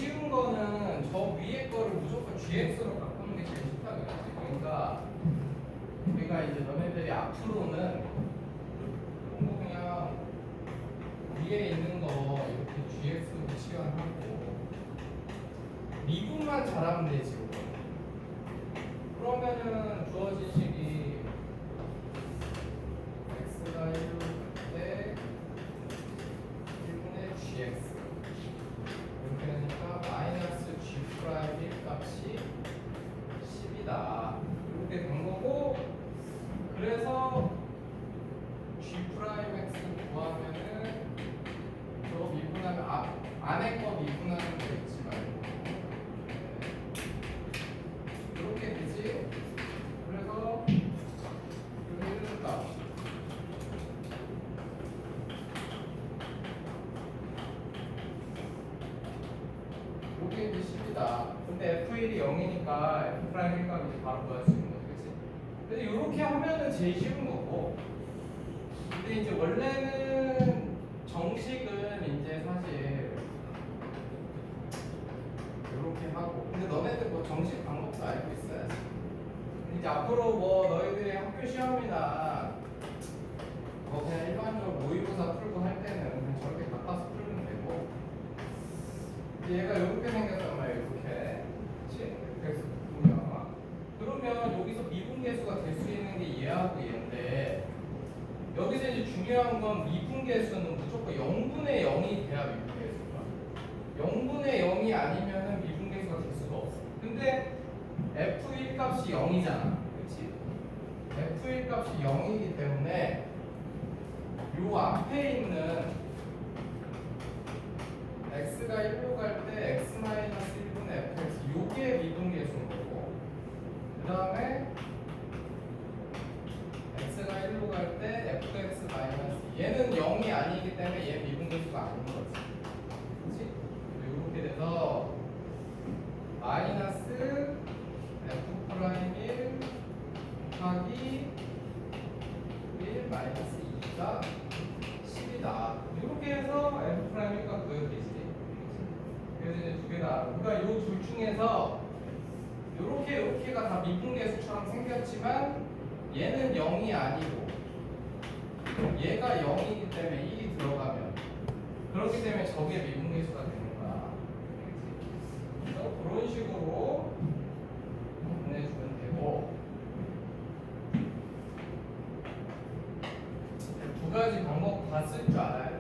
쉬운 거는 저 위에 거를 무조건 gx로 바꾸는 게 제일 쉽다 그랬지. 그러니까 우리가 이제 너네들이 앞으로는 그냥 위에 있는 거 이렇게 gx로 치환하고 미분만 잘하면 되지. 그러면은 주어진 식이 x가 1로 때 1분의 gx 이렇게 되니까 마이너스 g 프라임 1 값이 10이다 이렇게 된 거고, 그래서 g 프라임 x 구하면은 저거 미분하면 안에 거 미분하는 거 잊지 말고 이렇게 되지. 그래서 여기 1 값 이게 이제 10이다. 근데 f1이 0이니까 f 프라임 1 값이 바로 구할 수 있는 거지, 그치? 근데 이렇게 하면은 제일 쉬운 거고. 근데 이제 원래는 정식은 이제 사실 이렇게 하고, 근데 너네들 뭐 정식 방법도 알고 있어야지. 근데 이제 앞으로 뭐 너희들의 학교 시험이나 뭐 그냥 일반적으로 모의고사 풀고 할 때는 그냥 저렇게 바꿔서 풀면 되고, 얘가 이렇게 생겼단 말이야. 이렇게, 그치? 그래서 보면 그러면 여기서 미분계수가 될 수 있는 게 얘하고 얘인데, 여기서 이제 중요한 건 미분계수는 무조건 0분의 0이 돼야 미분계수가. 0분의 0이 아니면은 미분계수가 될 수가 없어. 근데 f1 값이 0이잖아, 그렇지? f1 값이 0이기 때문에 요 앞에 있는 x가 1로 갈 때 x-1분의 fx 요게 미분계수인 거고, 그 다음에 x가 1로 갈 때 fx 마이너스 얘는 0이 아니기 때문에 얘 미분계수가 아닌 거지, 그렇지? 이렇게 돼서 마이너스 f 프라임 1 곱하기 1 마이너스 2가 10이다. 이렇게 해서 f 프라임 1가 구해지지. 그래서 이제 두 개 다. 그러니까 이 둘 중에서 요렇게가 다 미분계수처럼 생겼지만 얘는 0이 아니고 얘가 0이기 때문에 1이 들어가면, 그렇기 때문에 저게 미분계수가 되는 거야. 그래서 그런 식으로 보내주면 되고, 두 가지 방법 다 쓸 줄 알아야 돼.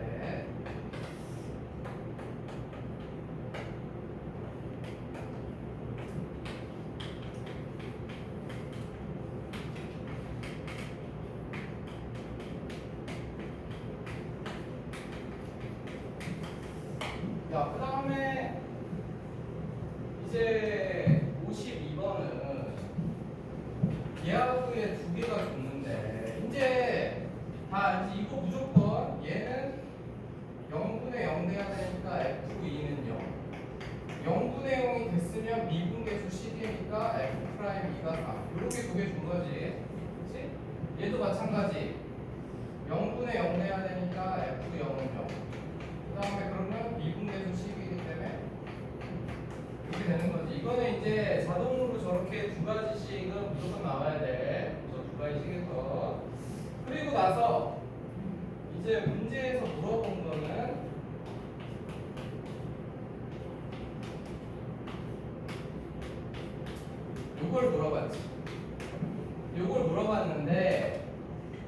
야, 그 다음에 이제 52번은 얘하고 얘 두 개가 줬는데, 이제 다 이제 이거 무조건 얘는 0분의 0 돼야 되니까 f2는 0. 0분의 0이 됐으면 미분계수 10이니까 f 프라임 2가 3. 이렇게 두 개 준 거지, 그렇지? 얘도 마찬가지. 0분의 0 돼야 되니까 f0은 0. 그 다음에 그러면 미분계수 10이기 때문에 이렇게 되는 거지. 이거는 이제 자동으로 저렇게 두 가지씩은 무조건 나와야 돼. 저 두 가지씩에서. 그리고 나서 이제 문제에서 물어본 거는 요걸 물어봤지. 요걸 물어봤는데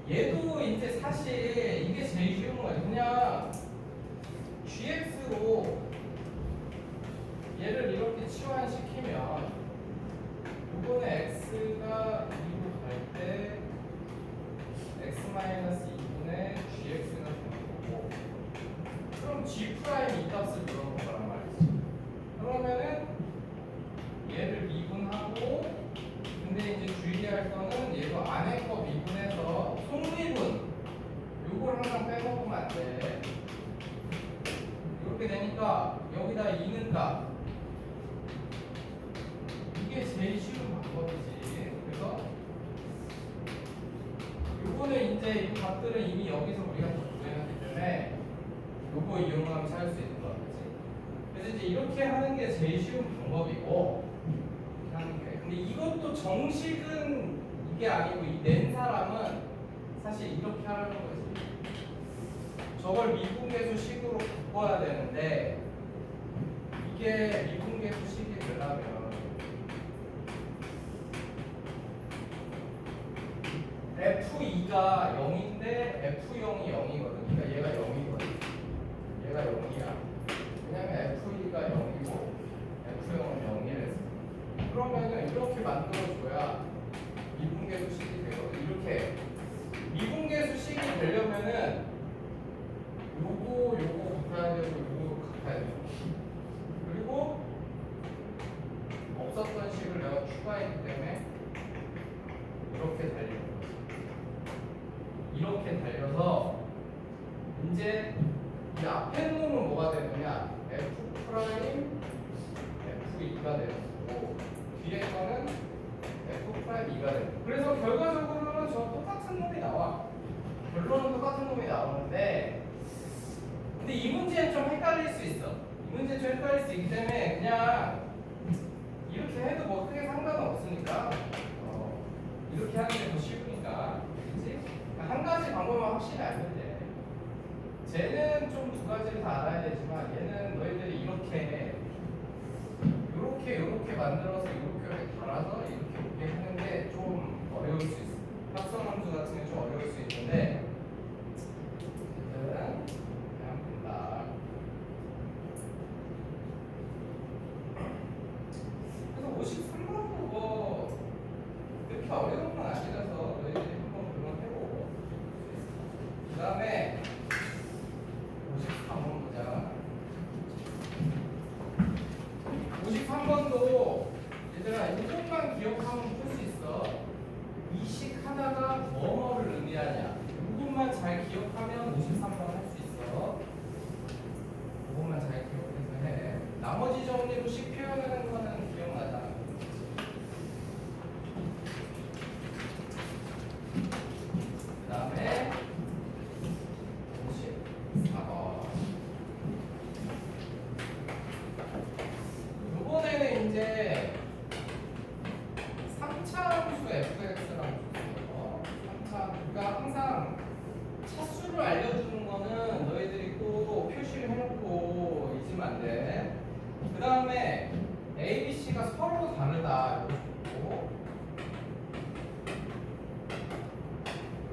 얘도 이제 사실 이게 제일 쉬운 거야. 그냥 gx로 얘를 이렇게 치환시키면 요거는 x가 2로 갈 때 x-2분의 gx가 되는 거고, 그럼 g 프라임 이 값을 물어본 거란 말이지. 그러면은 얘를 미분하고, 근데 이제 주의할 거는 얘도 안에 거 미분해서 속미분 요걸 항상 빼먹으면 안 돼. 이렇게 되니까 여기다 2는 값, 이게 제일 쉬운 방법이지. 그래서 요거는 이제 이 값들은 이미 여기서 우리가 다 구해놨기 때문에 요거 이용하면 찾을 수 있는 거야, 그렇지? 그래서 이제 이제 이렇게 하는 게 제일 쉬운 방법이고 이렇게 하는 게. 근데 이것도 정식은 이게 아니고 이 낸 사람은 사실 이렇게 하는 거지. 저걸 미분계수식으로 바꿔야 되는데 이게 미분계수식이 되려면 F2가 0인데 F0이 0이거든. 그러니까 얘가 0이거든. 얘가 0이야. 왜냐면 F2가 0이고 F0은 0이랬어. 그러면은 이렇게 만들어줘야 미분계수식이 되거든. 이렇게 미분계수식이 되려면은 요거 바꿔야 되고 요거 바꿔야 되고 그리고 없었던 식을 내가 추가했기 때문에 이렇게 달리는 거지. 이렇게 달려서 이제 이 앞에 놈은 뭐가 되느냐? F 프라임 F2가 되는 거고 뒤에 거는 F 프라임 2가 되는 거고. 그래서 결과적으로는 저 똑같은 놈이 나와. 결론은 똑같은 놈이 나오는데 근데 이 문제는 좀 헷갈릴 수 있어. 이 문제는 좀 헷갈릴 수 있기 때문에 그냥 이렇게 해도 뭐 크게 상관은 없으니까 이렇게 하는 게 더 쉬우니까 그치? 한 가지 방법만 확실히 알면 돼. 쟤는 좀 두 가지를 다 알아야 되지만 얘는 너희들이 이렇게 만들어서 이렇게 달아서 이렇게 하는 게 좀 어려울 수 있어. 합성함수 같은 게 좀 어려울 수 있는데 그냥 본다. 그래서 53번도 뭐 그렇게 어려운 건 아니라서 너희들이 한번 그만 해보고 그 다음에 53번 보자. 53번도 얘들아 이것만 기억하면 풀 수 있어. 이 식 하나가 뭐뭐를 의미하냐 이것만 잘 기억하면 53번 할 수 있어. 이것만 잘 기억해서 해. 나머지 정리로 식 표현하는 거는 기억나잖아. 그 다음에 54번. 이번에는 이제 3차 함수 fx라고 줬어요. 3차 우리가 항상 차수를 알려주는 거는 너희들이 꼭 표시를 해놓고 잊으면 안 돼. 그 다음에 A, B, C가 서로 다르다 이거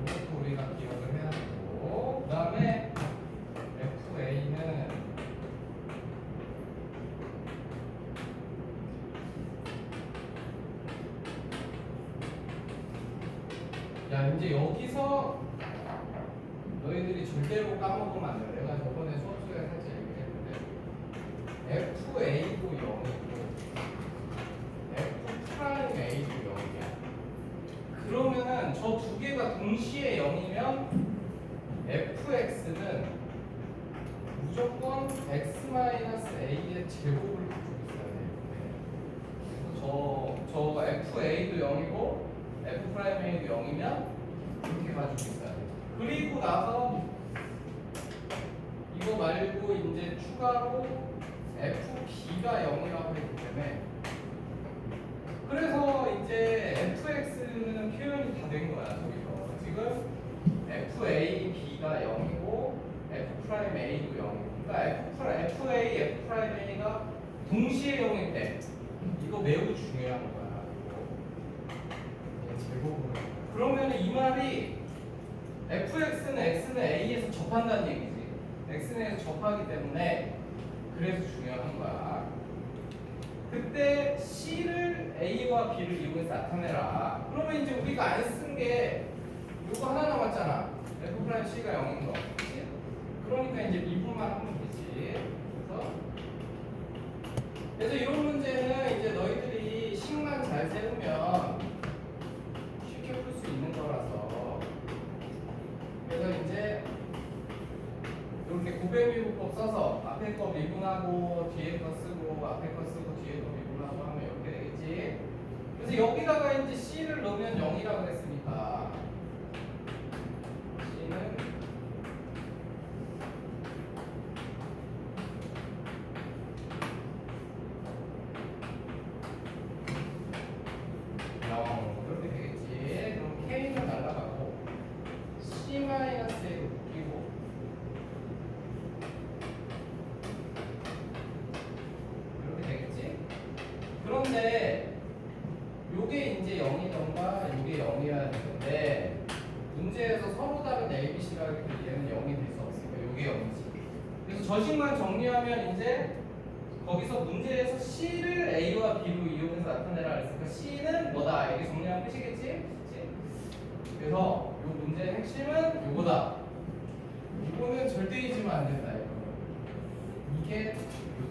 이것도 우리가 기억을 해야 되고 그 다음에 FA는 야 이제 여기서 너희들이 절대로 까먹으면 안 돼. 내가 저번에 수업 시간에 살짝 얘기했는데 FA도 0이고 F 프라임 A도 0이야. 그러면은 저 두 개가 동시에 0이면 FX는 무조건 X-A의 제곱을 갖고 있어야 돼. 그래서 저 FA도 0이고 F 프라임 A도 0이면 이렇게 가지고 있어야 돼. 그리고 나서 이거 말고 이제 추가로 FB가 0이라고 했기 때문에 그래서 이제 FX는 표현이 다 된 거야. 저기서 지금 FAB가 0이고 F 프라임 A도 0이고 그러니까 FA, F 프라임 A가 동시에 0일 때 이거 매우 중요한 거야. 제곱으로. 그러면 이 말이 fx는 x는 a에서 접한다는 얘기지. x는 a에서 접하기 때문에 그래서 중요한 거야. 그때 c를 a와 b를 이용해서 나타내라. 그러면 이제 우리가 안 쓴 게 요거 하나 남았잖아. f 프라임 c가 0인 거. 그치? 그러니까 이제 미분만 하면 되지. 그래서 이런 문제는 이제 너희들이 식만 잘 세우면 쉽게 풀 수 있는 거라서 그래서 이제 이렇게 고배미분법 써서 앞에 거 미분하고 뒤에 거 쓰고 앞에 거 쓰고 뒤에 거 미분하고 하면 이렇게 되겠지. 그래서 여기다가 이제 C를 넣으면 0이라고 그랬으니까 C는 그런데 요게 이제 0이던가 요게 0이어야 되는데 문제에서 서로 다른 A, B, C라고 했더니 얘는 0이 될 수 없으니까 요게 0이지. 그래서 저식만 정리하면 이제 거기서 문제에서 C를 A와 B로 이용해서 나타내라 그랬으니까 C는 뭐다 이렇게 정리하면 끝이겠지? 그치? 그래서 요 문제의 핵심은 요거다. 이거는 절대 잊으면 안 된다 이거. 이게 요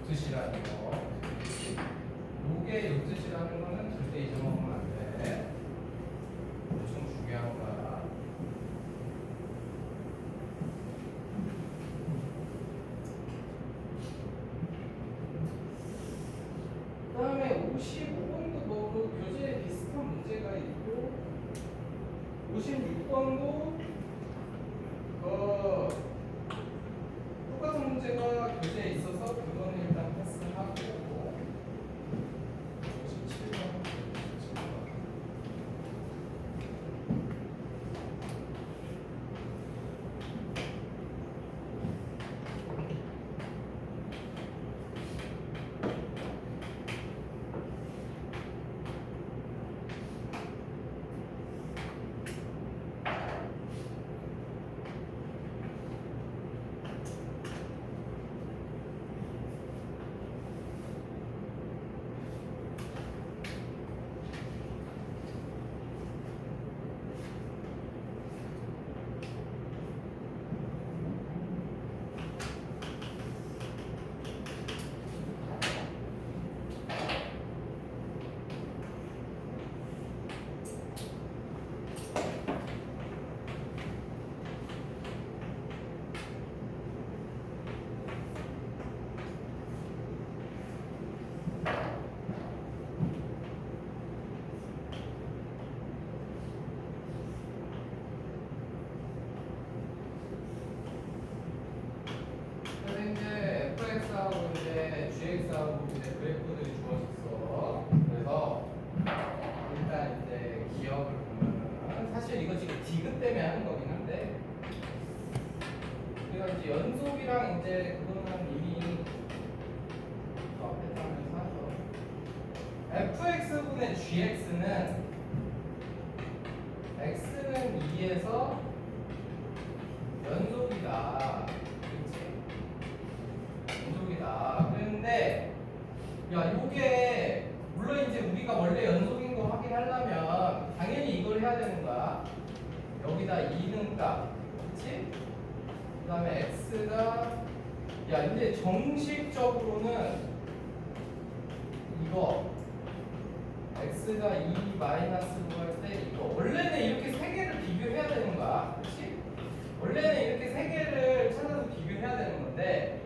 뜻이라는 거. 요게 요 뜻이라는 거는 절대 잊어먹으면 안 돼. 엄청 중요한 거야. 그 다음에 55번도 뭐 교재에 비슷한 문제가 있고 56번도 똑같은 문제가 교재에 있어서 그거는 일단 패스하고 57번 그래서 이제 fx하고 이제 gx하고 이제 그래프들이 주어졌어. 그래서 일단 이제 기억을 보면은 사실 이거 지금 디귿 때문에 하는 거긴 한데 우리가 이제 연속이랑 이제 그거는 이미 앞에 따면서 하죠. fx분의 gx는 x는 2에서 연속이다. 연속이다. 그런데 야 요게 물론 이제 우리가 원래 연속인 거 확인하려면 당연히 이걸 해야 되는 거야. 여기다 2는 값, 그렇지? 그 다음에 x가 야 이제 정식적으로는 이거 x가 2 마이너스로 할 때 이거 원래는 이렇게 세 개를 비교해야 되는 거야, 그렇지? 원래는 이렇게 세 개를 찾아서 비교해야 되는 건데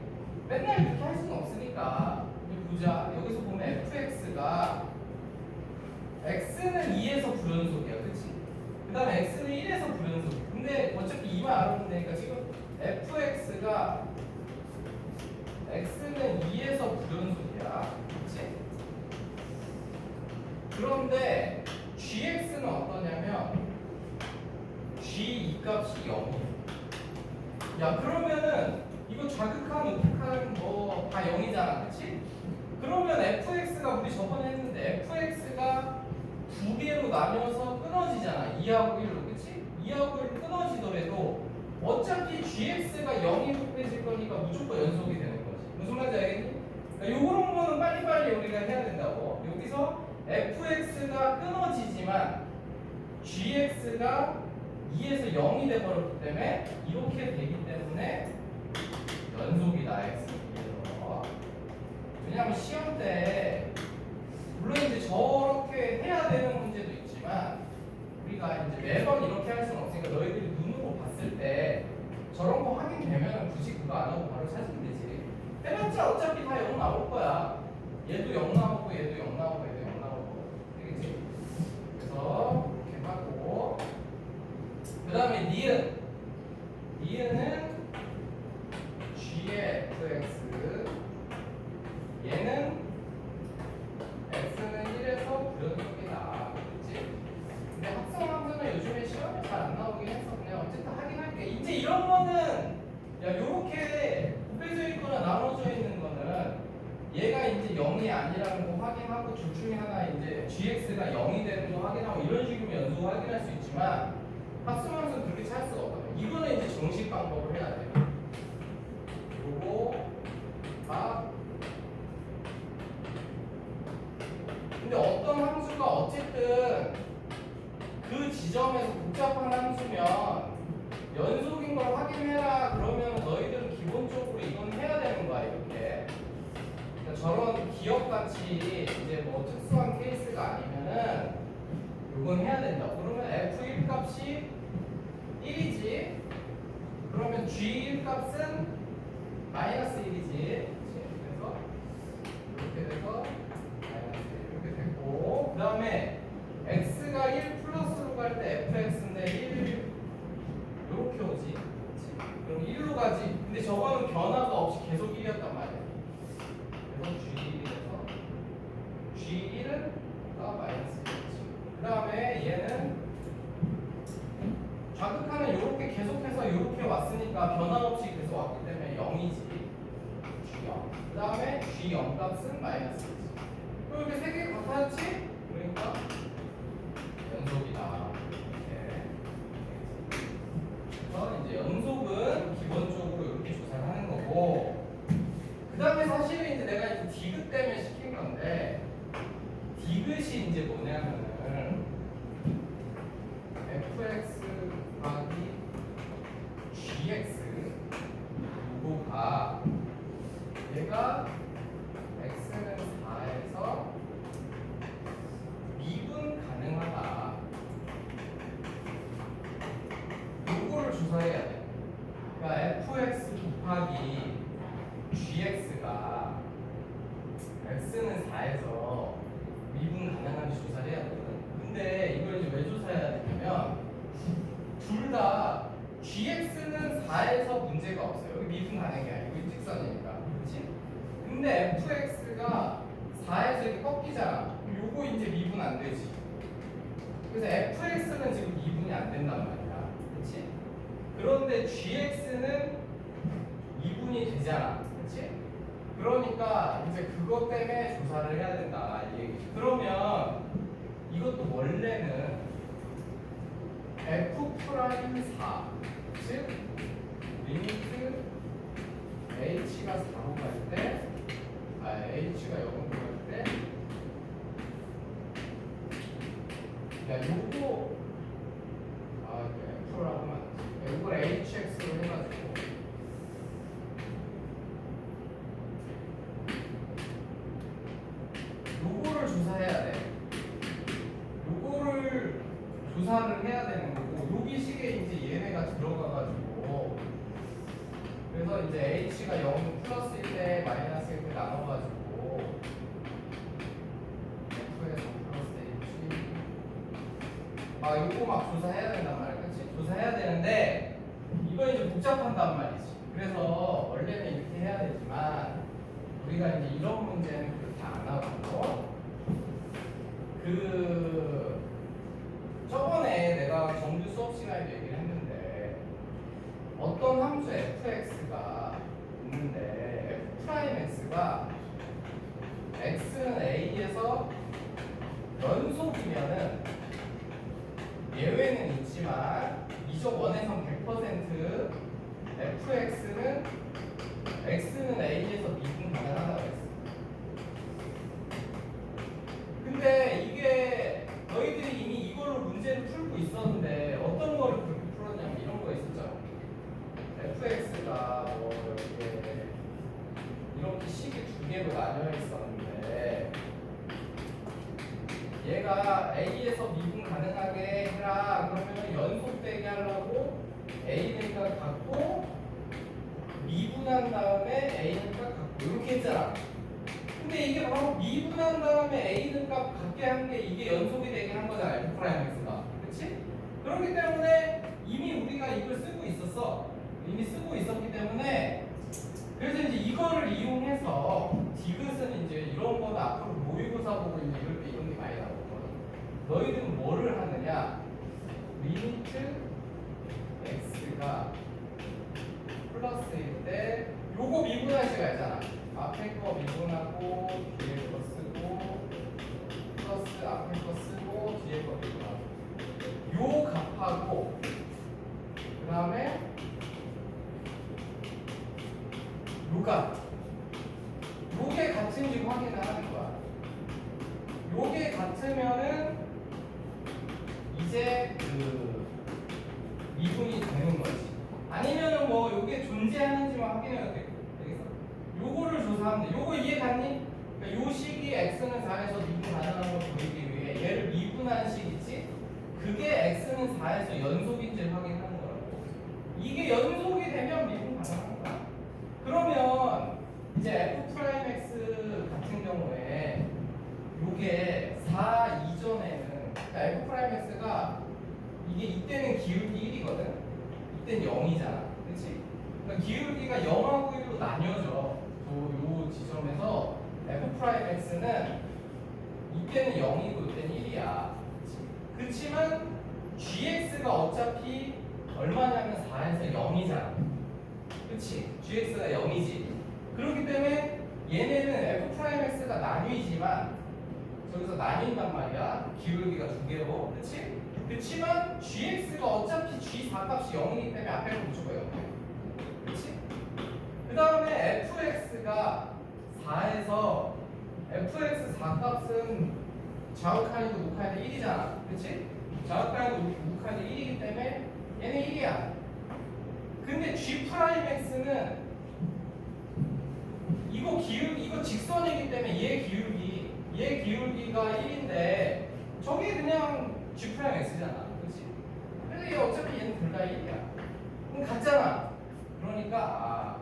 맨날 이렇게 할 수는 없으니까 여기 보자. 여기서 보면 fx가 x는 2에서 불연속이야, 그렇지? 그 다음에 x는 1에서 불연속이야. 근데 어차피 2만 알아보면 되니까 지금 fx가 x는 2에서 불연속이야, 그렇지? 그런데 gx는 어떠냐면 g 이 값이 0이야. 야 그러면은 이거 좌극한 우극한 뭐 다 0이잖아, 그치? 그러면 fx가 우리 저번에 했는데 fx가 두 개로 나뉘어서 끊어지잖아. 2하고 1로, 그치? 2하고 1로 끊어지더라도 어차피 gx가 0이 곱해질 거니까 무조건 연속이 되는 거지. 무슨 말인지 알겠니? 그러니까 요런 거는 빨리빨리 우리가 해야 된다고. 여기서 fx가 끊어지지만 gx가 2에서 0이 돼버렸기 때문에 이렇게 되기 때문에 연속이다 x에서. 왜냐하면 시험 때 물론 이제 저렇게 해야 되는 문제도 있지만 우리가 이제 매번 이렇게 할 수는 없으니까 너희들이 눈으로 봤을 때 저런 거 확인되면 굳이 그거 안 하고 바로 찾으면 되지. 해봤자 어차피 다 0 나올 거야. 얘도 0 나오고 얘도 0 나오고 얘도 0 나오고 되겠지. 그래서 이렇게 하고 그 다음에 니은은 g의 fx 얘는 x는 1에서 불연속이다. 그렇지? 근데 합성함수는 요즘에 시험에 잘 안 나오긴 해서 그냥 어쨌든 하긴 할게. 이제 이런 거는 야 요렇게 곱해져 있거나 나눠져 있는 거는 얘가 이제 0이 아니라는 거 확인하고 둘 중에 하나 이제 gx가 0이 되는 거 확인하고 이런 식으로 연속 확인할 수 있지만 합수함수는 그렇게 찾을 수가 없거든요. 이거는 이제 정식 방법을 해야 돼요. 요거가 근데 어떤 함수가 어쨌든 그 지점에서 복잡한 함수면 연속인 걸 확인해라 그러면 너희들은 기본적으로 이건 해야 되는 거야 이렇게. 그러니까 저런 기억같이 이제 뭐 특수한 케이스가 아니면은 이건 해야 된다. 그러면 f1 값이 1이지. 그러면 g1 값은 마이너스 1이지. 그래서 이렇게 돼서 마이너스 1 이렇게 됐고, 그 다음에 x가 1 플러스로 갈 때 fx인데 1 이렇게 오지. 그럼 1로 가지. 근데 저거는 변화가 없이 계속 1이었단 말이야. 그래서 g1이 돼서 g1은 마이너스 1이지. 그 다음에 얘는 좌극하는 이렇게 계속해서 이렇게 왔으니까 변화 없이 계속 왔기 때문에 0이지. g0. 그 다음에 g0 값은 마이너스 1이지. 그럼 이렇게 세 개가 같아졌지? 그러니까 연속이다. 그래서 이제 연속은 기본적으로 이렇게 조사를 하는 거고, 그 다음에 사실은 이제 내가 이제 디귿 때문에 시킨 건데, 디귿이 이제 뭐냐면은 fx 곱하기 gx 요거가 얘가 x는 4에서 미분 가능하다. 요거를 조사해야 돼. 그러니까 fx 곱하기 gx가 x는 4에서 미분 가능한지 조사를 해야 되거든. 근데 이걸 이제 왜 조사해야 되냐면 둘 다 gx는 4에서 문제가 없어요. 여기 미분 가능이야. 이거 직선이니까. 그렇지? 근데 fx가 4에서 이렇게 꺾이잖아. 요거 이제 미분 안 되지. 그래서 fx는 지금 미분이 안 된단 말이야. 그렇지? 그런데 gx는 미분이 되잖아. 그렇지? 그러니까 이제 그것 때문에 조사를 해야 된다 이 얘기지. 그러면 이것도 원래는 f 프라임 4, 즉 리미트 h가 4로 갈 때, h가 0으로 갈 때, 야 요거 이거 f라고 하면 안 돼. 이걸 hx로 해가지고 요거를 조사해야 돼. 요거를 조사를 해야 되는 거고, 여기 식에 이제 얘네가 들어가가지고, 그래서 이제 h가 0 플러스일 때 마이너스일 때 나눠가지고 f에서 플러스 h 요거 막 조사해야 된단 말이야. 그치? 조사해야 되는데 이거 이제 복잡한단 말이지. 그래서 원래는 이렇게 해야 되지만 우리가 이제 이런 문제는 그렇게 안 하고, 저번에 내가 정규 수업 시간에도 얘기를 했는데 어떤 함수 fx가 있는데 f 프라임 x가 x는 a에서 연속이면은 예외는 있지만 미적 원에선 100% x는 a에서 미분 가능하다고 했어. 근데 이게 너희들이 이미 이걸로 문제를 풀고 있었는데 어떤 거를 그렇게 풀었냐면 이런 거 있었잖아. fx가 뭐 이렇게 식이 두 개로 나뉘어 있었는데 얘가 a에서 미분 가능하게 해라 그러면 연속되게 하려고 a는 값 갖고 미분한 다음에 a는 값 갖고 이렇게 했잖아. 근데 이게 바로 미분한 다음에 a는 값 갖게 한 게 이게 연속이 되게 한 거잖아. f 프라임 x가. 그렇지? 그렇기 때문에 이미 우리가 이걸 쓰고 있었어. 이미 쓰고 있었기 때문에 그래서 이제 이거를 이용해서 디귿은 이제 이런 거는 앞으로 모의고사 보고 이제 이럴 때 이런 게 많이 나오거든. 너희들은 뭐를 하느냐? 리미트 x가 플러스일 때 요거 미분할 시가 있잖아. 앞에 거 미분하고 뒤에 거 쓰고 x 앞에 거 쓰고 뒤에 거 빼고 요 값하고 그 다음에 요 값 요게 같은지 확인을 하는 거야. 요게 같으면은 이제 그 미분이 되는 거지. 아니면은 뭐 요게 존재하는지만 확인해야 돼. 알겠어? 요거를 조사하면 돼. 요거 이해 갔니? 그러니까 요 식이 x는 4에서 미분 가능한 걸 보이기 위해 얘를 미분한 식이지. 그게 x는 4에서 연속인지를 확인하는 거라고. 이게 연속이 되면 미분 가능한 거야. 그러면 이제 f 프라임 x 같은 경우에 요게 4 이전에는 그러니까 f 프라임 x가 이게 이때는 기울기 1이거든. 이때는 0이잖아. 그렇지? 그러니까 기울기가 0하고 1로 나뉘어져. 요 지점에서 f 프라임 x는 이때는 0이고 이때는 1이야. 그렇지만 gx가 어차피 얼마냐면 4에서 0이잖아. 그렇지? gx가 0이지. 그렇기 때문에 얘네는 f 프라임 x가 나뉘지만 저기서 나뉜단 말이야. 기울기가 두 개로. 그렇지? 그렇지만 gx가 어차피 g4 값이 0이기 때문에 앞에 거 무조건 0이야. 그렇지? 그 다음에 fx가 4에서 fx 4 값은 좌우칸이도 우칸이도 1이잖아. 그렇지? 좌우칸이도 우칸이도 1이기 때문에 얘는 1이야. 근데 g 프라임 x는 이거 직선이기 때문에 얘 기울기가 1인데 저게 그냥 g 프라임 x잖아. 그렇지? 그래서 얘 어차피 얘는 둘 다 1이야. 그럼 같잖아. 그러니까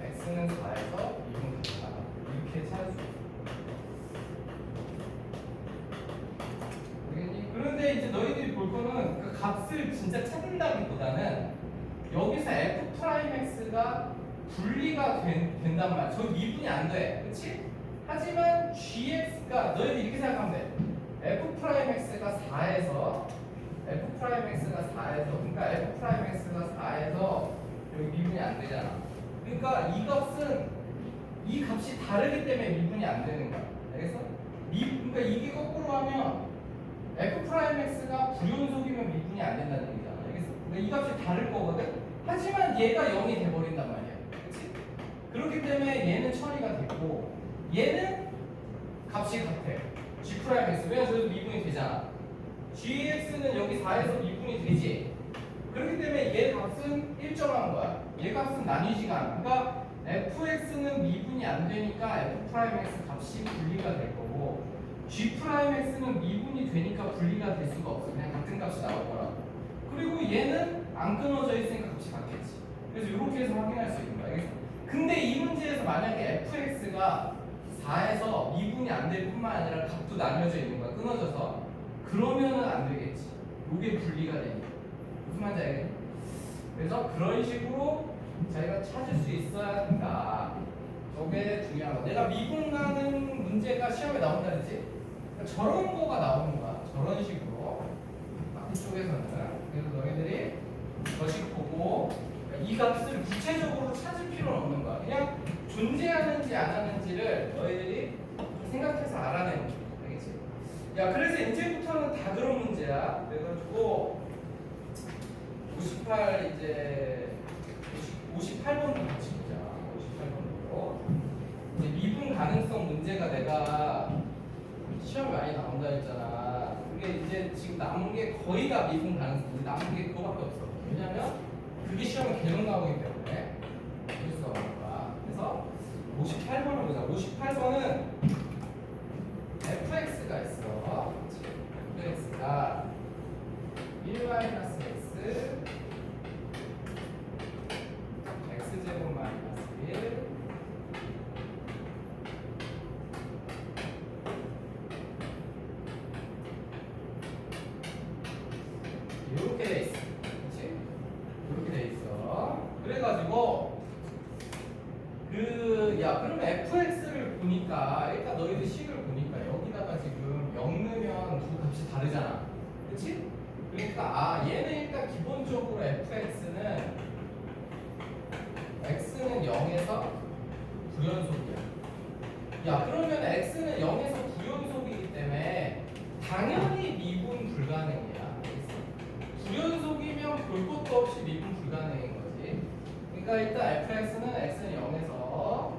x는 4에서 2분 된다. 이렇게 찾을 수 있어. 알겠니? 그런데 이제 너희들이 볼 거는 그 값을 진짜 찾는다기보다는 여기서 f 프라임 x가 분리가 된단 말이야. 저 미분이 안 돼. 그렇지? 하지만 gx가 너희들 이렇게 생각하면 돼. f 프라임 x가 4에서 그러니까 f 프라임 x가 4에서 여기 미분이 안 되잖아. 그러니까 이 값이 다르기 때문에 미분이 안 되는 거야. 알겠어? 그러니까 이게 거꾸로 하면 f 프라임 x가 불연속이면 미분이 안 된다는 얘기잖아. 알겠어? 그러니까 이 값이 다를 거거든. 하지만 얘가 0이 돼 버린단 말이야. 그렇지? 그렇기 때문에 얘는 처리가 됐고 얘는 값이 같아. g 프라임 x. 왜냐면 저기서 미분이 되잖아. gx는 여기 4에서 미분이 되지. 그렇기 때문에 얘 값은 일정한 거야. 얘 값은 나뉘지가 않아. 그러니까 fx는 미분이 안 되니까 f 프라임 x 값이 분리가 될 거고 g 프라임 x는 미분이 되니까 분리가 될 수가 없어. 그냥 같은 값이 나올 거라고. 그리고 얘는 안 끊어져 있으니까 값이 같겠지. 그래서 이렇게 해서 확인할 수 있는 거야. 알겠어? 근데 이 문제에서 만약에 fx가 4에서 미분이 안 될 뿐만 아니라 값도 나뉘어져 있는 거야. 끊어져서. 그러면은 안 되겠지. 이게 분리가 되니까. 무슨 말인지 알겠니? 그래서 그런 식으로 자기가 찾을 수 있어야 한다. 저게 중요한 거. 내가 미분 가는 문제가 시험에 나온다 그랬지? 그러니까 저런 거가 나오는 거야. 저런 식으로. 앞뒤 쪽에서는. 그래서 너희들이 저식 보고 이 값을 구체적으로 찾을 필요는 없는 거야. 그냥 존재하는지 안 하는지를 너희들이 생각해서 알아내는 거야. 알겠지? 야, 그래서 이제부터는 다 그런 문제야. 그래가지고 58 이제 58번도 같이 보자. 58번으로. 이제 미분 가능성 문제가 내가 시험에 많이 나온다 했잖아. 그게 이제 지금 남은 게 거의 다 미분 가능성. 남은 게 그거밖에 없어. 왜냐면 그게 시험에 계속 나오기 때문에 어쩔 수가 없는 거야. 그래서 58번을 보자. 58번은 fx가 있어. fx가 1-x x제곱 마이너스 1 이렇게 돼 있어. 그렇지? 이렇게 돼 있어. 그래가지고 그러면 fx를 보니까 일단 너희들 식을 보니까 여기다가 지금 0 넣으면 두 값이 다르잖아. 그렇지? 그러니까 얘는 일단 기본적으로 fx는 x는 0에서 불연속이야. 야, 그러면 x는 0에서 불연속이기 때문에 당연히 미분 불가능이야. 불연속이면 볼 것도 없이 미분 불가능인 거지. 그러니까 일단 fx는 x는 0에서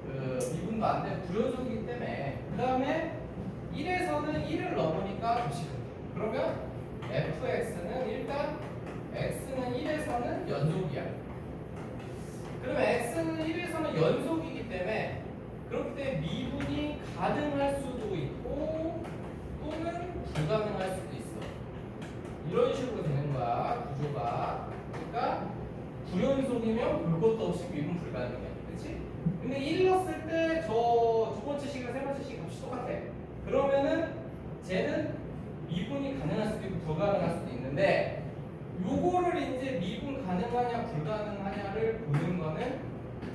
그 미분도 안 되고 불연속이기 때문에 그 다음에 1에서는 1을 넘으니까 도식은 돼. 그러면 fx는 일단 x는 1에서는 연속이야. 그러면 x는 1에서는 연속이기 때문에 그렇기 때문에 미분이 가능할 수도 있고 또는 불가능할 수도 있어. 이런 식으로 되는 거야 구조가. 그러니까 불연속이면 볼 것도 없이 미분 불가능해. 그렇지? 근데 1 넣었을 때 저 두 번째 식이랑 세 번째 식 값이 똑같아. 그러면은 쟤는 미분이 가능할 수도 있고 불가능할 수도 있는데 요거를 이제 미분 가능하냐 불가능하냐를 보는 거는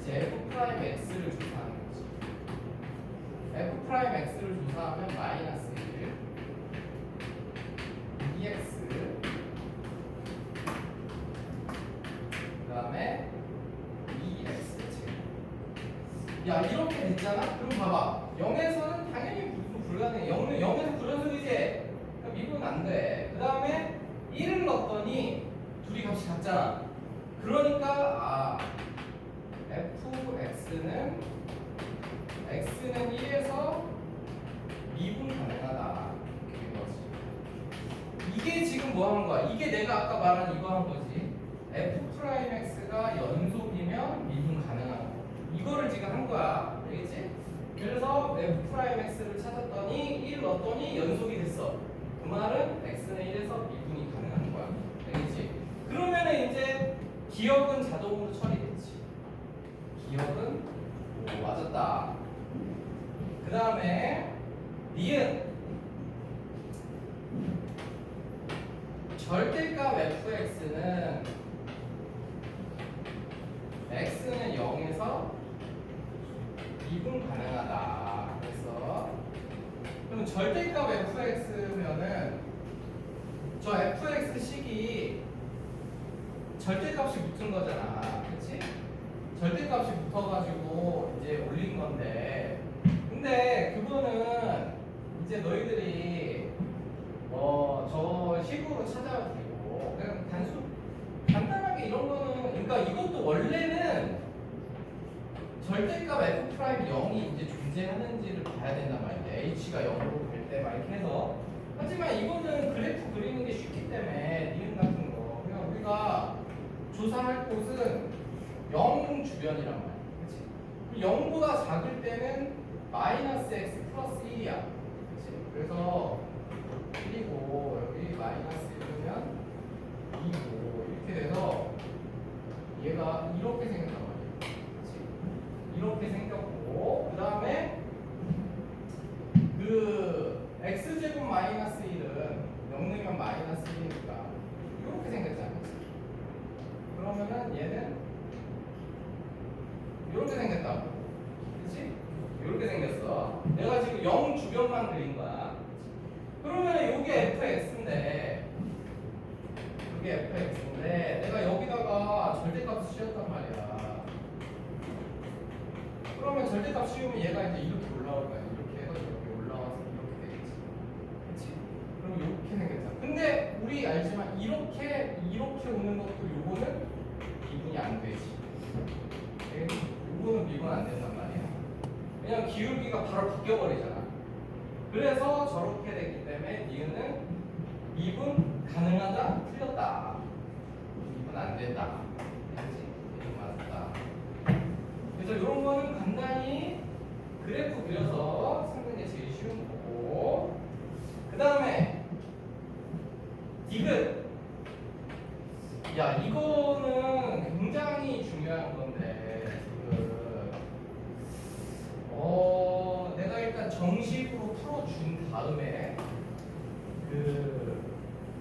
이제 f 프라임 x를 조사하는 거지. f 프라임 x를 조사하면 마이너스 1 dx 그다음에 2x 야 이렇게 됐잖아? 그럼 봐봐 0에서는 당연히 미분 불가능해. 0에서 불연속이지? 그러니까 미분 안 돼. 그 다음에 1을 넣었더니 둘이 값이 같잖아. 그러니까 fx는 x는 1에서 미분 가능하다. 이렇게 된 거지. 이게 지금 뭐 하는 거야? 이게 내가 아까 말한 이거 한 거지. f 프라임 x가 연속이면 미분 가능한 거. 이거를 지금 한 거야. 알겠지? 그래서 f 프라임 x를 찾았더니 1 넣었더니 연속이 됐어. 그 말은 x는 1에서 미분이 가능한 거야. 알겠지? 그러면은 이제 기억은 자동으로 처리됐지. 기억은 맞았다. 그 다음에 니은 절대값 fx는 x는 0에서 미분 가능하다. 그래서 그럼 절대값 fx면은 저 fx 식이 절대값이 붙은 거잖아. 그치? 절대값이 붙어가지고 이제 올린 건데 근데 그거는 이제 너희들이 저 식으로 찾아도 되고 그냥 간단하게 이런 거는 그러니까 이것도 원래는 절대값 f 프라임 0이 이제 존재하는지를 봐야 된단 말이야. h가 0으로 될 때 막 이렇게 해서 하지만 이거는 그래프 그리는 게 쉽기 때문에 니은 같은 거 그냥 우리가 조사할 곳은 0 주변이란 말이야. 그치? 0보다 작을 때는 마이너스 x 플러스 1이야. 그치? 그래서 1이고 여기 마이너스 1이면 2고 이렇게 돼서 얘가 이렇게 생겼단 말이야. 그치? 이렇게 생겼고 그 다음에 그 x제곱 마이너스 1은 0 넣으면 마이너스 1이니까 이렇게 생겼잖아. 그치? 그러면은 얘는 이렇게 생겼다고. 그치? 이렇게 생겼어. 내가 지금 0 주변만 그린 거야. 그러면 이게 fx인데 이게 fx인데 내가 여기다가 절대값을 씌웠단 말이야. 그러면 절대값 씌우면 얘가 이제 이렇게 올라올 거야. 이렇게 해서 이렇게 올라와서 이렇게 되겠지. 그치? 그럼 이렇게 생겼잖아. 근데 우리 알지만 이렇게 오는 것도 요거는 미분이 안 되지. 요거는 미분 안 된단 말이야. 왜냐면 기울기가 바로 바뀌어버리잖아. 그래서 저렇게 되기 때문에 니은은 미분 가능하다? 틀렸다. 미분 안 된다. 그렇지? 미분 맞다. 그래서 이런 거는 간단히 그래프 그려서 찾는 게 제일 쉬운 거고 그 다음에 디귿 야 이거는 굉장히 중요한 건데 내가 일단 정식으로 풀어준 다음에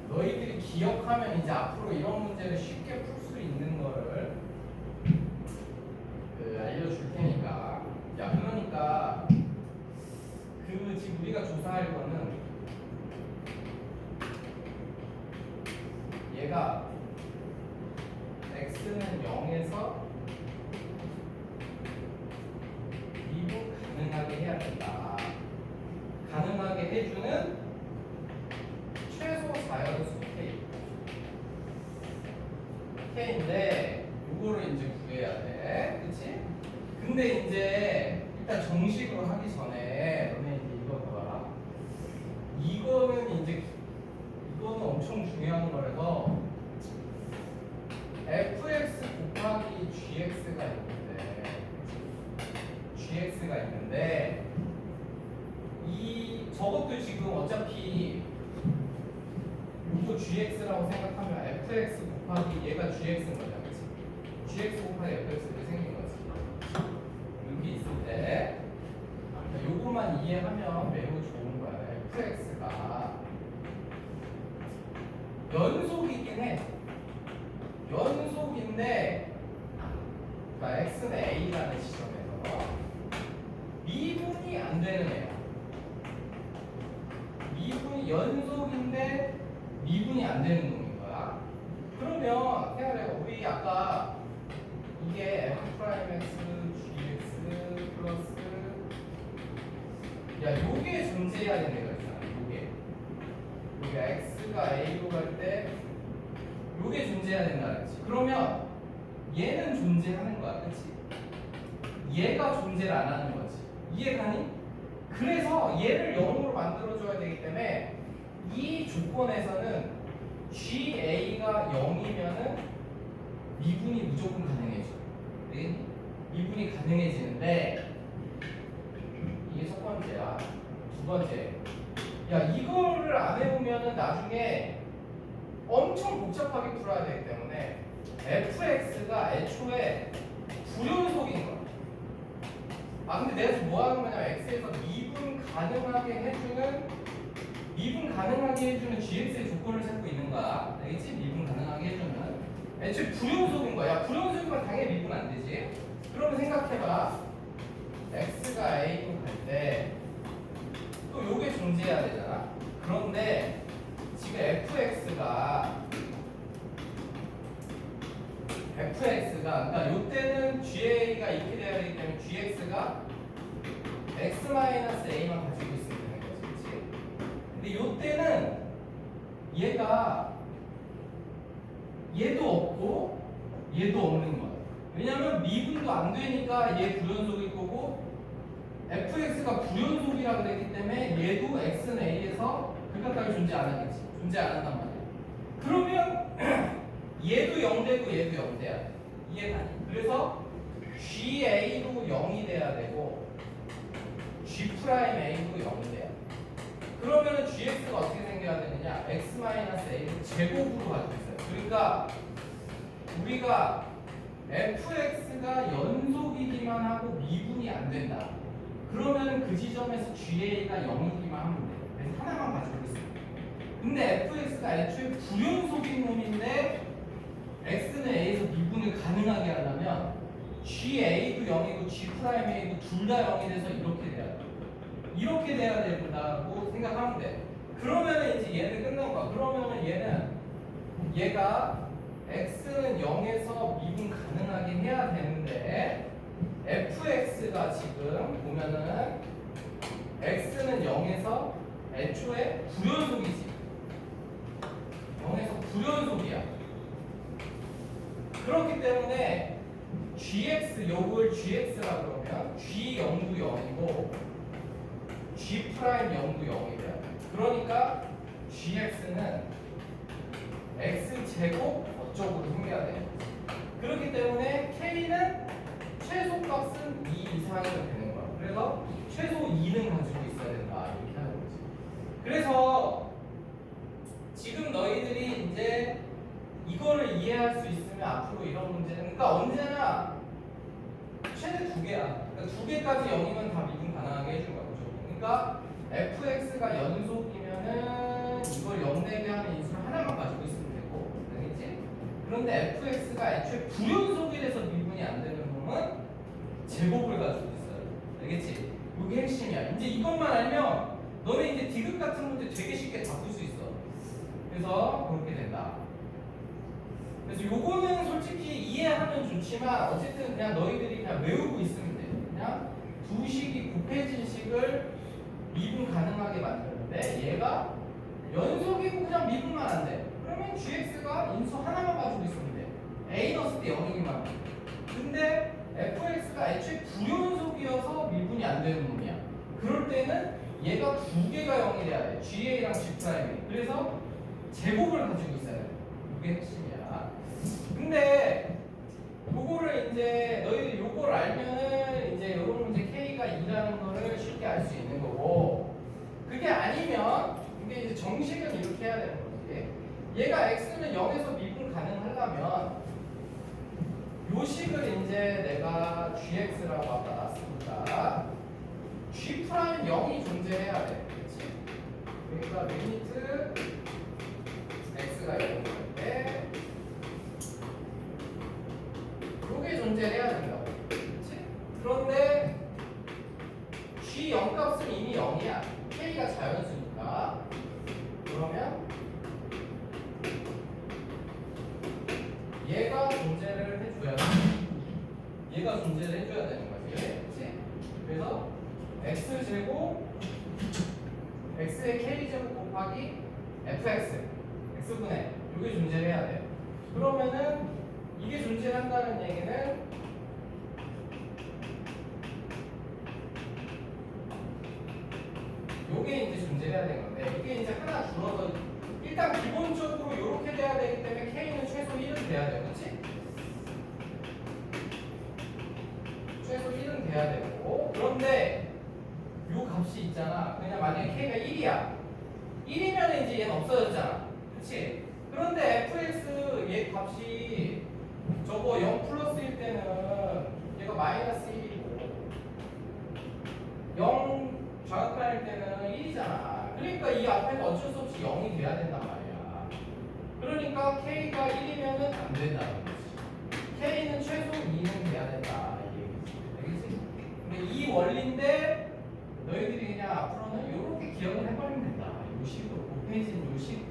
너희들이 기억하면 이제 앞으로 이런 문제를 쉽게 풀 수 있는 거를 알려줄 테니까. 야 그러니까 지금 우리가 조사할 거는 얘가 x는 0에서 미분 가능하게 해야 된다. 가능하게 해주는 자연수 K. K인데 요거를 이제 구해야 돼. 그치? 근데 이제 일단 정식으로 하기 전에 너네 이제 이거 봐봐. 이거는 엄청 중요한 거라서 fx 곱하기 gx가 있는데 이 저것도 지금 어차피 이거 gx라고 생각하면 fx 곱하기 얘가 gx인 거잖아. 그치? gx 곱하기 fx 이렇게 생긴 거지. 여기 있을 때 요거만 이해하면 매우 좋은 거야. fx가 연속이긴 해. 연속인데 그러니까 x는 a라는 지점에서 미분이 안 되는 애야. 미분이 연속인데 미분이 안 되는 놈인 거야. 그러면 생각해봐. 우리 아까 이게 f 프라임 x gx 플러스 요게 존재해야 되는 애가 있잖아. 요게 x가 a로 갈 때 요게 존재해야 된다 그랬지. 그러면 얘는 존재하는 거야. 그치? 얘가 존재를 안 하는 거지. 이해가니? 그래서 얘를 0으로 만들어줘야 되기 때문에 이 조건에서는 GA가 0이면은 미분이 무조건 가능해져. 네? 미분이 가능해지는데 이게 첫 번째야. 두 번째. 야, 이거를 안 해보면은 나중에 엄청 복잡하게 풀어야 되기 때문에 fx가 애초에 불연속인 거야. 근데 내가 지금 뭐 하는 거냐면 x에서 미분 가능하게 해주는 gx의 조건을 찾고 있는 거야. 알겠지? 미분 가능하게 해주는 애초에 불연속인 거야. 야, 불연속이면 당연히 미분 안 되지. 그러면 생각해봐. x가 a로 갈 때 또 요게 존재해야 되잖아. 그런데 지금 fx가 그러니까 요때는 GA가 이렇게 돼야 되기 때문에 gx가 x-a만 가지고 있으면 되는 거지. 그치? 근데 요때는 얘도 없고 얘도 없는 거야. 왜냐면 미분도 안 되니까 얘 불연속일 거고 fx가 불연속이라 그랬기 때문에 얘도 x는 a에서 극각각이 존재 안 하겠지. 존재 안 한단 말이야. 그러면 얘도 0 되고 얘도 0 돼야 돼. 이해가니? 그래서 GA도 0이 돼야 되고 G'A도 0이 돼야 돼. 그러면은 GX가 어떻게 생겨야 되느냐? X-A를 제곱으로 가지고 있어요. 그러니까 우리가 fx가 연속이기만 하고 미분이 안 된다. 그러면은 그 지점에서 GA가 0이기만 하면 돼. 그래서 하나만 가지고 있어요. 근데 fx가 애초에 불연속인 놈인데 x는 a에서 미분을 가능하게 하려면 GA도 0이고 G'A도 둘 다 0이 돼서 이렇게 돼야 돼. 이렇게 돼야 된다고 생각하면 돼. 그러면은 이제 얘는 끝난 거야. 그러면은 얘가 x는 0에서 미분 가능하게 해야 되는데 fx가 지금 보면은 x는 0에서 애초에 불연속이지. 0에서 불연속이야. 그렇기 때문에 gx 요걸 gx라고 그러면 g0도 0이고 g'0도 0이 돼요. 그러니까 gx는 x제곱 어쩌고로 생겨야 돼요. 그렇기 때문에 k는 최소값은 2 이상이면 되는 거야. 그래서 최소 2는 가지고 있어야 된다. 이렇게 하는 거지. 그래서 지금 너희들이 이제 이거를 이해할 수 있으면 앞으로 이런 문제는 그러니까 언제나 최대 2개야. 그러니까 2개까지 0이면 다 미분 가능하게 해준 거야. 그러니까 fx가 연속이면은 이걸 0 내게 하는 인수를 하나만 가지고 있으면 되고, 알겠지? 그런데 fx가 애초에 불연속이 돼서 미분이 안 되는 놈은 제곱을 가지고 있어요. 알겠지? 이게 핵심이야. 이제 이것만 알면 너네 이제 디귿 같은 문제 되게 쉽게 다 풀 수 있어. 그래서 그렇게 된다. 그래서 요거는 솔직히 이해하면 좋지만 어쨌든 그냥 너희들이 그냥 외우고 있으면 돼. 그냥 두 식이 곱해진 식을 미분 가능하게 만드는데 얘가 연속이고 그냥 미분만 안 돼. 그러면 gx가 인수 하나만 가지고 있으면 돼. a 넣었을 때 0이기만 해. 근데 fx가 애초에 부연속이어서 미분이 안 되는 놈이야. 그럴 때는 얘가 두 개가 0이 돼야 돼. GA랑 G'이. 그래서 제곱을 가지고 있어야 돼. 이게 핵심이야. 근데 요거를 이제 너희들이 요걸 알면은 이제 요런 문제 K가 2라는 거를 쉽게 알 수 있는 거고, 그게 아니면 이게 이제 정식은 이렇게 해야 되는 거지. 얘가 X는 0에서 미분 가능하려면 요 식을 이제 내가 GX라고 아까 놨으니까 G 프라임 0이 존재해야 돼. 그렇지? 그러니까 리미트 X가 0일 때 요게 존재해야 된다고. 그렇지? 그런데 G 0 값은 이미 0이야. K가 자연수니까. 그러면 얘가 존재를 해줘야 돼. 얘가 존재를 해줘야 되는 거지. 그렇지? 그래서 x제곱 x의 k제곱 곱하기 fx x분의 이게 존재를 해야 돼. 그러면은 이게 존재한다는 얘기는 요게 이제 존재해야 되는 건데, 이게 이제 하나 줄어서 일단 기본적으로 이렇게 돼야 되기 때문에 k는 최소 1은 돼야 돼. 그렇지? 최소 1은 돼야 되고, 그런데 요 값이 있잖아. 그냥 만약에 k가 1이야. 1이면 이제 얘는 없어졌잖아. 그치? 그런데 fx 얘 값이 저거 0 플러스일 때는 얘가 마이너스 1이고 0 좌극판일 때는 1이잖아. 그러니까 이 앞에서 어쩔 수 없이 0이 돼야 된단 말이야. 그러니까 k가 1이면은 안 된다는 거지. k는 최소 2는 돼야 된다. 이 얘기지. 알겠지? 근데 이 원리인데 너희들이 그냥 앞으로는 이렇게 기억을 해버리면 된다. 이 식으로 곱해진 요 식,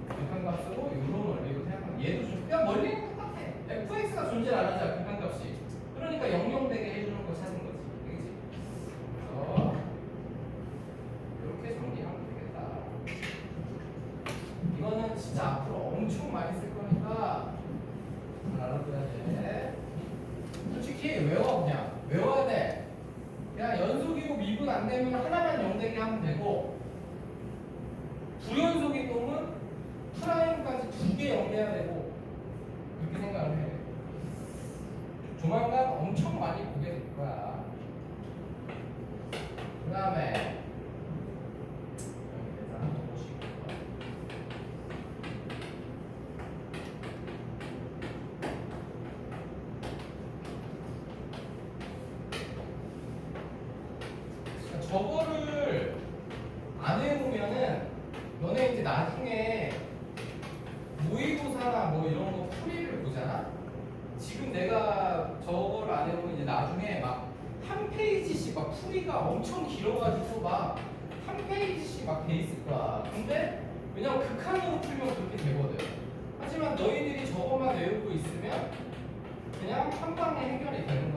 극한값으로 이런 원리로 생각하면 얘도 좀 그냥 원리는 똑같아. fx가 존재를 안 하잖아, 극한값이. 그러니까 0,0 되게 해주는 거 찾은 거지. 그렇지? 그래서 이렇게 정리하면 되겠다. 이거는 진짜 앞으로 엄청 많이 쓸 거니까 알아둬야 돼. 솔직히 외워, 그냥 외워야 돼. 그냥 연속이고 미분 안 되면 하나만 0 되게 하면 되고, 부연속인 놈은 프라임까지 두 개 0 돼야 되고, 그렇게 생각을 해. 조만간 엄청 많이 보게 될 거야. 그 다음에 여기 한번 보시고, 저거를 안 해보면은 너네 이제 나중에 모의고사나 뭐 이런 거 풀이를 보잖아? 지금 내가 저거를 안 해보면 이제 나중에 막 한 페이지씩 막 풀이가 엄청 길어가지고 막 한 페이지씩 막 돼 있을 거야. 근데 왜냐면 극한으로 풀면 그렇게 되거든. 하지만 너희들이 저거만 외우고 있으면 그냥 한 방에 해결이 되는 거야.